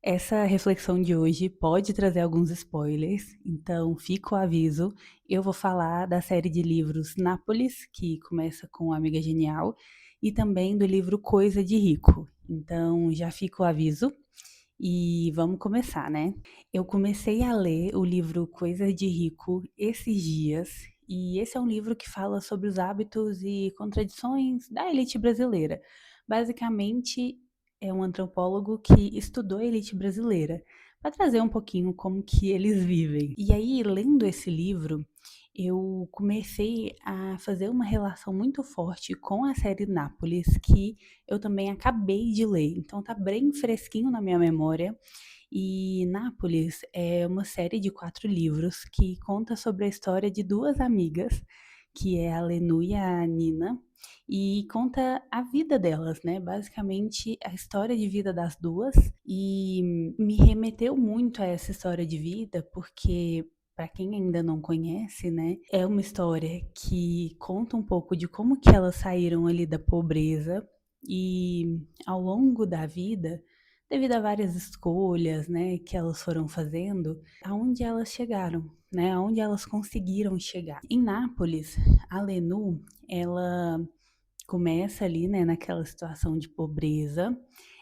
Essa reflexão de hoje pode trazer alguns spoilers, então fica o aviso. Eu vou falar da série de livros Nápoles, que começa com Amiga Genial, e também do livro Coisa de Rico. Então já fica o aviso e vamos começar, né? Eu comecei a ler o livro Coisa de Rico esses dias, e esse é um livro que fala sobre os hábitos e contradições da elite brasileira. Basicamente, é um antropólogo que estudou a elite brasileira, para trazer um pouquinho como que eles vivem. E aí, lendo esse livro, eu comecei a fazer uma relação muito forte com a série Nápoles, que eu também acabei de ler. Então tá bem fresquinho na minha memória. E Nápoles é uma série de 4 livros que conta sobre a história de 2 amigas, que é a Lenu e a Nina, e conta a vida delas, né, basicamente a história de vida das 2, e me remeteu muito a essa história de vida, porque para quem ainda não conhece, né, é uma história que conta um pouco de como que elas saíram ali da pobreza e ao longo da vida, devido a várias escolhas, né, que elas foram fazendo, aonde elas chegaram, né, aonde elas conseguiram chegar. Em Nápoles, a Lenu, ela começa ali, né, naquela situação de pobreza,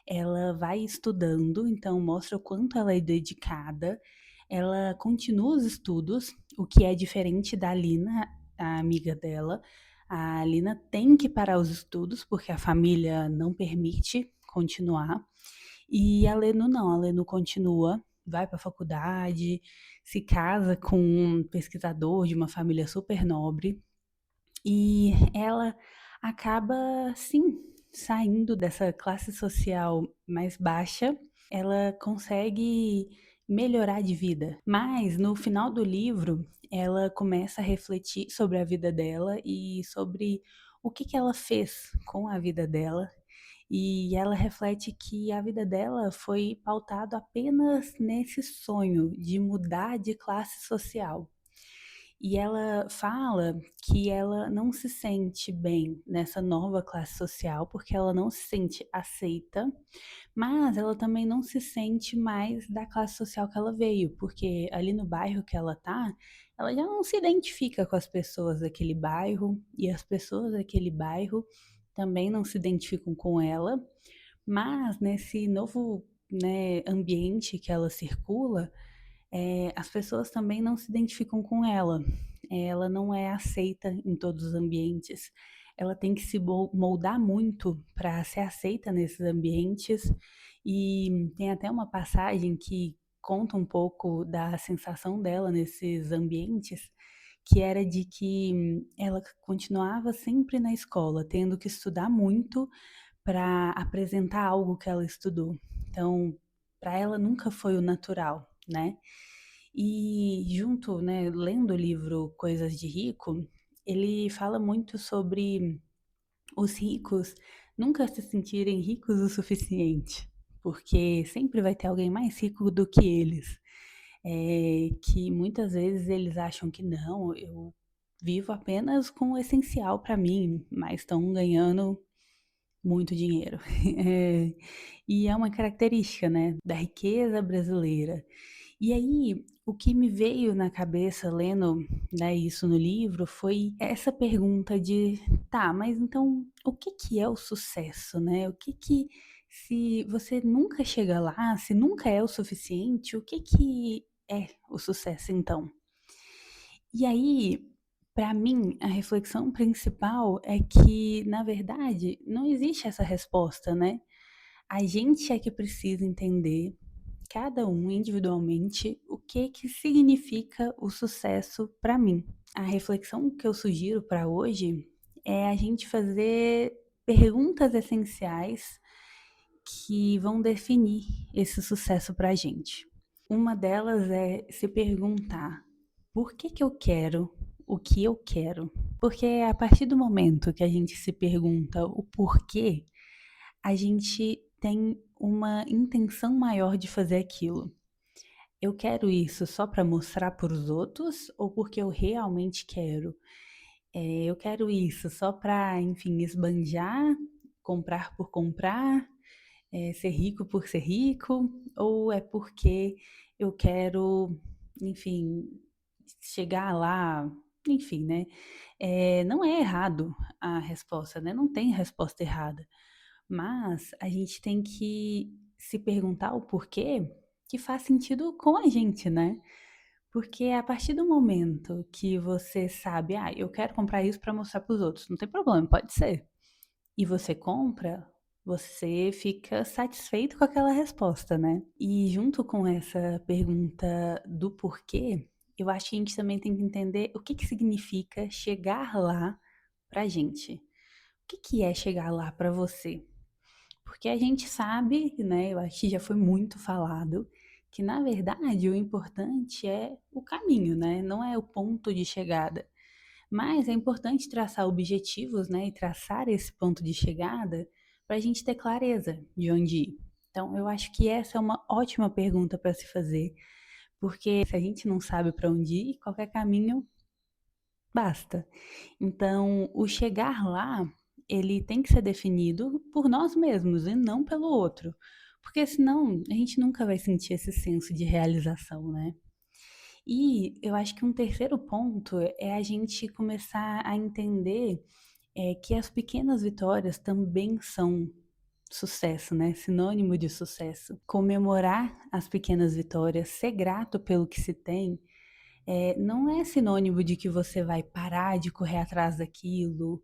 ela vai estudando, então mostra o quanto ela é dedicada, ela continua os estudos, o que é diferente da Lina, a amiga dela. A Lina tem que parar os estudos porque a família não permite continuar. E a Lenu não, a Lenu continua, vai para a faculdade, se casa com um pesquisador de uma família super nobre e ela acaba, sim, saindo dessa classe social mais baixa, ela consegue melhorar de vida. Mas no final do livro, ela começa a refletir sobre a vida dela e sobre o que que ela fez com a vida dela. E ela reflete que a vida dela foi pautada apenas nesse sonho de mudar de classe social. E ela fala que ela não se sente bem nessa nova classe social, porque ela não se sente aceita, mas ela também não se sente mais da classe social que ela veio, porque ali no bairro que ela tá, ela já não se identifica com as pessoas daquele bairro, e as pessoas daquele bairro também não se identificam com ela, mas nesse novo, né, ambiente que ela circula, as pessoas também não se identificam com ela. Ela não é aceita em todos os ambientes. Ela tem que se moldar muito para ser aceita nesses ambientes. E tem até uma passagem que conta um pouco da sensação dela nesses ambientes, que era de que ela continuava sempre na escola, tendo que estudar muito para apresentar algo que ela estudou. Então, para ela nunca foi o natural, né? E junto, né, lendo o livro Coisas de Rico, ele fala muito sobre os ricos nunca se sentirem ricos o suficiente, porque sempre vai ter alguém mais rico do que eles. Que muitas vezes eles acham que não, eu vivo apenas com o essencial para mim, mas estão ganhando muito dinheiro. É, e é uma característica, né, da riqueza brasileira. E aí, o que me veio na cabeça lendo, né, isso no livro foi essa pergunta de, tá, mas então o que que é o sucesso, né? O que que, se você nunca chega lá, se nunca é o suficiente, o que que é o sucesso então? E aí, para mim, a reflexão principal é que, na verdade, não existe essa resposta, né? A gente é que precisa entender, cada um individualmente, o que que significa o sucesso para mim. A reflexão que eu sugiro para hoje é a gente fazer perguntas essenciais que vão definir esse sucesso para a gente. Uma delas é se perguntar: por que que eu quero o que eu quero? Porque é a partir do momento que a gente se pergunta o porquê, a gente tem uma intenção maior de fazer aquilo. Eu quero isso só para mostrar para os outros ou porque eu realmente quero? Eu quero isso só para, enfim, esbanjar, comprar por comprar, ser rico por ser rico, ou é porque eu quero, enfim, chegar lá, enfim, né? Não é errado a resposta, né? Não tem resposta errada, mas a gente tem que se perguntar o porquê que faz sentido com a gente, né? Porque a partir do momento que você sabe, ah, eu quero comprar isso para mostrar para os outros, não tem problema, pode ser. E você compra, você fica satisfeito com aquela resposta, né? E junto com essa pergunta do porquê, eu acho que a gente também tem que entender o que que significa chegar lá pra gente. O que que é chegar lá pra você? Porque a gente sabe, né, eu acho que já foi muito falado, que na verdade o importante é o caminho, né? Não é o ponto de chegada. Mas é importante traçar objetivos, né, e traçar esse ponto de chegada para a gente ter clareza de onde ir. Então, eu acho que essa é uma ótima pergunta para se fazer, porque se a gente não sabe para onde ir, qualquer caminho basta. Então, o chegar lá, ele tem que ser definido por nós mesmos e não pelo outro, porque senão a gente nunca vai sentir esse senso de realização, né? E eu acho que um terceiro ponto é a gente começar a entender que as pequenas vitórias também são sucesso, né? Sinônimo de sucesso. Comemorar as pequenas vitórias, ser grato pelo que se tem, não é sinônimo de que você vai parar de correr atrás daquilo,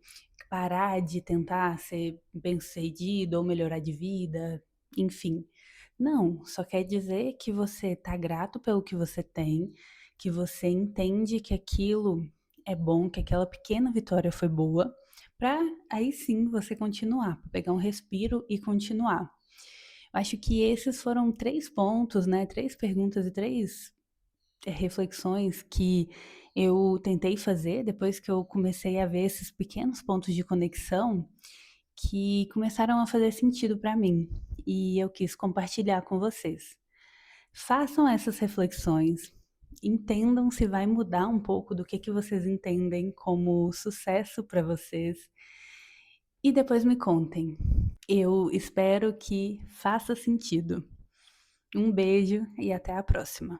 parar de tentar ser bem-sucedido ou melhorar de vida, enfim. Não, só quer dizer que você está grato pelo que você tem, que você entende que aquilo é bom, que aquela pequena vitória foi boa, para aí sim você continuar, pra pegar um respiro e continuar. Acho que esses foram três pontos, né? Três perguntas e três reflexões que eu tentei fazer depois que eu comecei a ver esses pequenos pontos de conexão que começaram a fazer sentido para mim e eu quis compartilhar com vocês. Façam essas reflexões, entendam se vai mudar um pouco do que vocês entendem como sucesso para vocês e depois me contem. Eu espero que faça sentido. Um beijo e até a próxima.